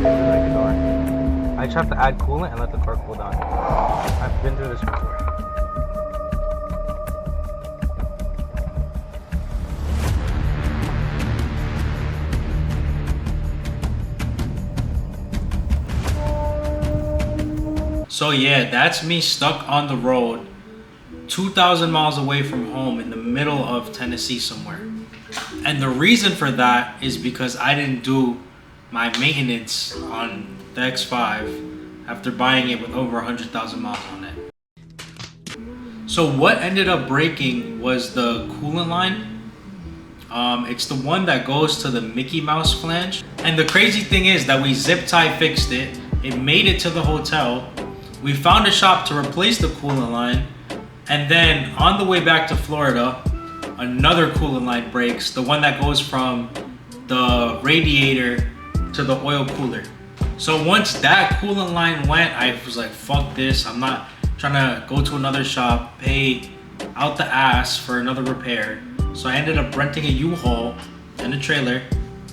like into like the door. I just have to add coolant and let the car cool down. I've been through this before. So yeah, that's me stuck on the road 2,000 miles away from home in the middle of Tennessee somewhere. And the reason for that is because I didn't do my maintenance on the X5 after buying it with over 100,000 miles on it. So what ended up breaking was the coolant line. It's the one that goes to the Mickey Mouse flange. And the crazy thing is that we zip tie fixed it. It made it to the hotel. We found a shop to replace the coolant line, and then on the way back to Florida, another coolant line breaks, the one that goes from the radiator to the oil cooler. So once that coolant line went, I was like, fuck this, I'm not trying to go to another shop, pay out the ass for another repair. So I ended up renting a U-Haul and a trailer,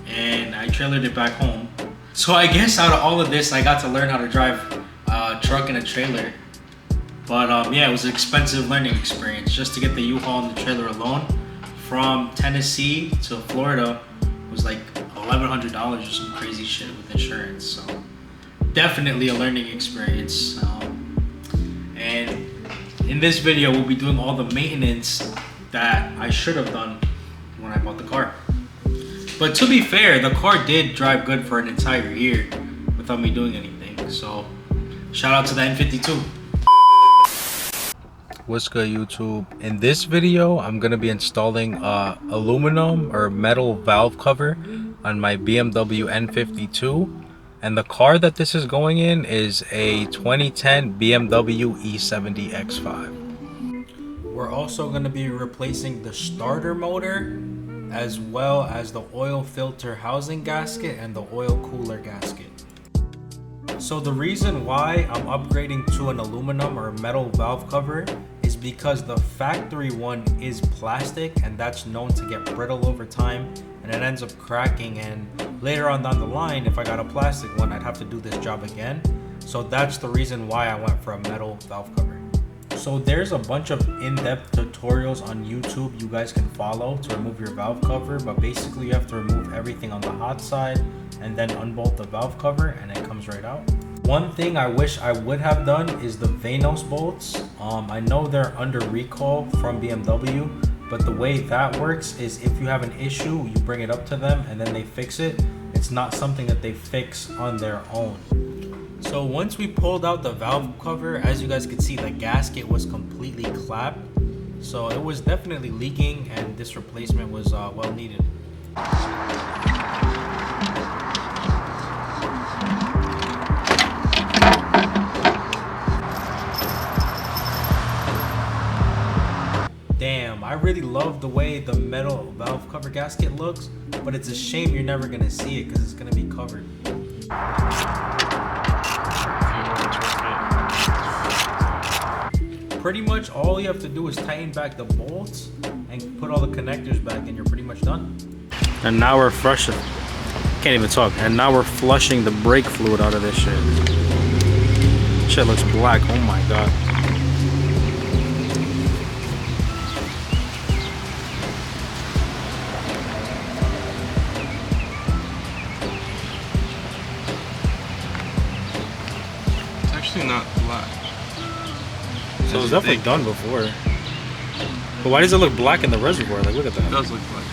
and I trailered it back home. So I guess out of all of this, I got to learn how to drive a truck and a trailer. But yeah, it was an expensive learning experience just to get the U-Haul and the trailer alone. From Tennessee to Florida was like $1,100 or some crazy shit with insurance. So definitely a learning experience. And in this video, we'll be doing all the maintenance that I should have done when I bought the car. But to be fair, the car did drive good for an entire year without me doing anything. So shout out to the N52. What's good, YouTube? In this video, I'm gonna be installing aluminum or metal valve cover on my BMW N52, and the car that this is going in is a 2010 BMW E70 X5. We're also gonna be replacing the starter motor, as well as the oil filter housing gasket and the oil cooler gasket. So the reason why I'm upgrading to an aluminum or metal valve cover is because the factory one is plastic, and that's known to get brittle over time, and it ends up cracking, and later on down the line, if I got a plastic one, I'd have to do this job again. So that's the reason why I went for a metal valve cover. So there's a bunch of in-depth tutorials on YouTube you guys can follow to remove your valve cover, but basically you have to remove everything on the hot side and then unbolt the valve cover, and it comes right out. One thing I wish I would have done is the Vanos bolts. I know they're under recall from BMW, but the way that works is if you have an issue, you bring it up to them and then they fix it. It's not something that they fix on their own. So once we pulled out the valve cover, as you guys could see, the gasket was completely clapped. So it was definitely leaking, and this replacement was well needed. Damn, I really love the way the metal valve cover gasket looks, but it's a shame you're never gonna see it because it's gonna be covered. Pretty much all you have to do is tighten back the bolts and put all the connectors back, and you're pretty much done. And now we're flushing. Can't even talk. And now we're flushing the brake fluid out of this shit. Shit looks black. Oh my god. It's actually not black. So it's definitely done before. But why does it look black in the reservoir? Like, look at that. It does look black.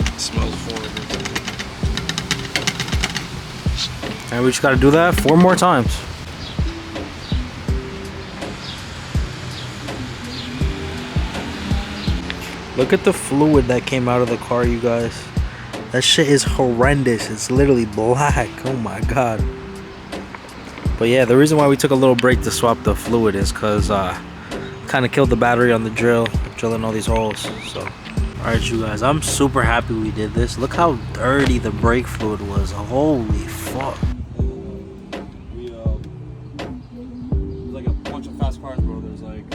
It smells horrible. And we just gotta do that 4 more times. Look at the fluid that came out of the car, you guys. That shit is horrendous. It's literally black. Oh my god. But yeah, the reason why we took a little break to swap the fluid is because kind of killed the battery on the drilling all these holes. So alright, you guys, I'm super happy we did this. Look how dirty the brake fluid was. Holy fuck. Like a bunch of fast cars, bro. There's like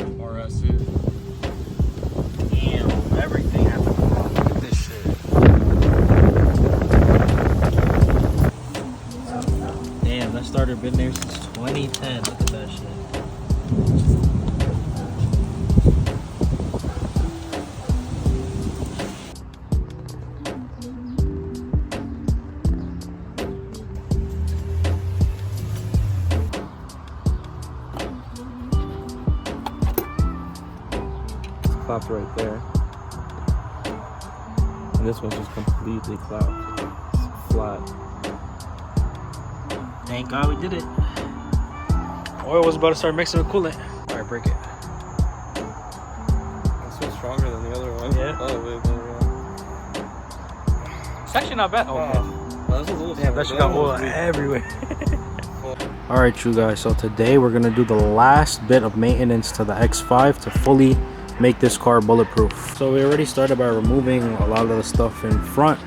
water been there since 2010. Look at that shit. Clapped right there. And this one's just completely clapped. It's flat. Thank God we did it. Oil was about to start mixing with coolant. All right, break it. This one's stronger than the other one. Yeah. Oh, wait, It's actually not bad. wow. Well, this is a little Damn, that shit got oil stronger. everywhere. All right, you guys. So today we're gonna do the last bit of maintenance to the X5 to fully make this car bulletproof. So we already started by removing a lot of the stuff in front,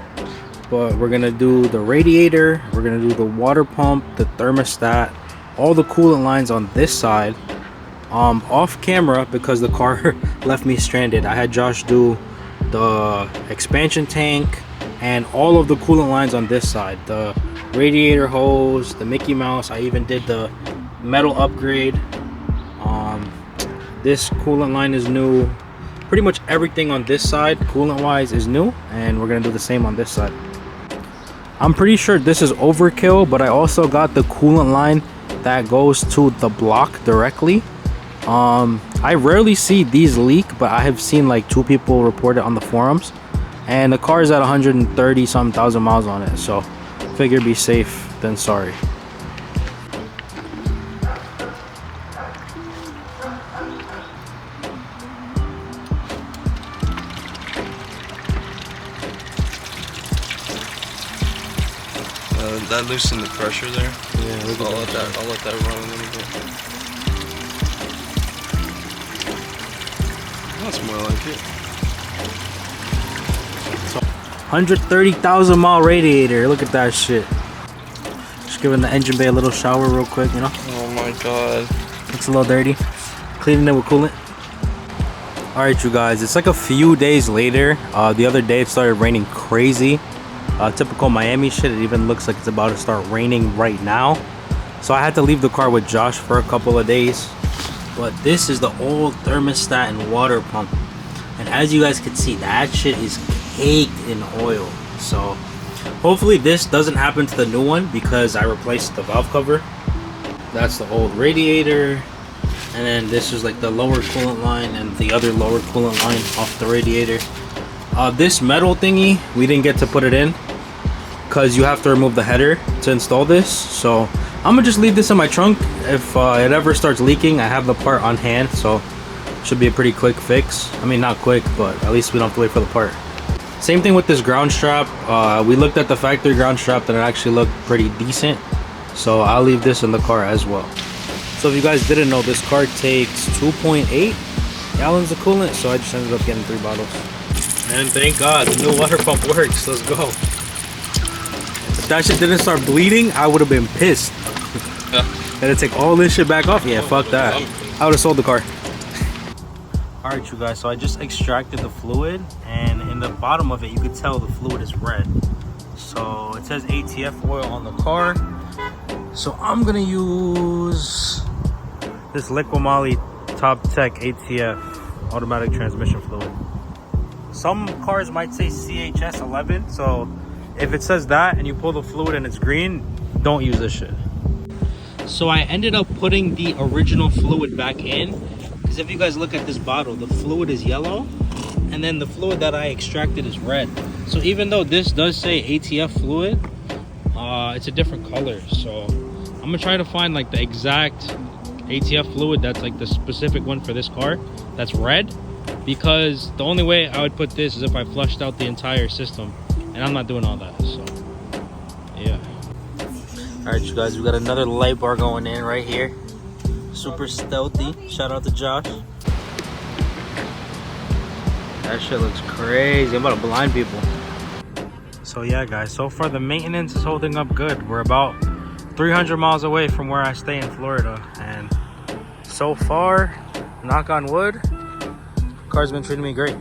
but we're gonna do the radiator, we're gonna do the water pump, the thermostat, all the coolant lines on this side. Off camera, because the car left me stranded, I had Josh do the expansion tank and all of the coolant lines on this side, the radiator hose, the Mickey Mouse. I even did the metal upgrade. This coolant line is new. Pretty much everything on this side coolant wise is new, and we're gonna do the same on this side. I'm pretty sure this is overkill, but I also got the coolant line that goes to the block directly. I rarely see these leak, but I have seen like 2 people report it on the forums, and the car is at 130 some thousand miles on it, so figure be safe than sorry. That loosened the pressure there. Yeah, look at I'll let that run a little bit. That's more like it. 130,000 mile radiator. Look at that shit. Just giving the engine bay a little shower real quick, you know. Oh my god. Looks a little dirty. Cleaning it with coolant. Alright, you guys, it's like a few days later. The other day it started raining crazy. Typical Miami shit. It even looks like it's about to start raining right now. So I had to leave the car with Josh for a couple of days. But this is the old thermostat and water pump. And as you guys can see, that shit is caked in oil. So hopefully this doesn't happen to the new one, because I replaced the valve cover. That's the old radiator. And then this is like the lower coolant line and the other lower coolant line off the radiator. This metal thingy, we didn't get to put it in because you have to remove the header to install this. So I'm gonna just leave this in my trunk. If it ever starts leaking, I have the part on hand, so should be a pretty quick fix. I mean, not quick, but at least we don't have to wait for the part. Same thing with this ground strap. We looked at the factory ground strap and it actually looked pretty decent, so I'll leave this in the car as well. So if you guys didn't know, this car takes 2.8 gallons of coolant, so I just ended up getting 3 bottles. And thank God, the new water pump works. Let's go. If that shit didn't start bleeding, I would have been pissed. Gotta take all this shit back off? Yeah, fuck that. I would have sold the car. Alright, you guys, so I just extracted the fluid, and in the bottom of it, you could tell the fluid is red. So it says ATF oil on the car. So I'm gonna use this Liquimali Top Tech ATF automatic transmission fluid. Some cars might say CHS 11, so if it says that and you pull the fluid and it's green, don't use this shit. So I ended up putting the original fluid back in, because if you guys look at this bottle, the fluid is yellow and then the fluid that I extracted is red. So even though this does say ATF fluid, it's a different color. So I'm gonna try to find like the exact ATF fluid that's like the specific one for this car that's red, because the only way I would put this is if I flushed out the entire system, and I'm not doing all that. So yeah. All right, you guys, we got another light bar going in right here. Super stealthy. Shout out to Josh. That shit looks crazy. I'm about to blind people. So yeah, guys, so far the maintenance is holding up good. We're about 300 miles away from where I stay in Florida, and so far, knock on wood, car's been treating me great.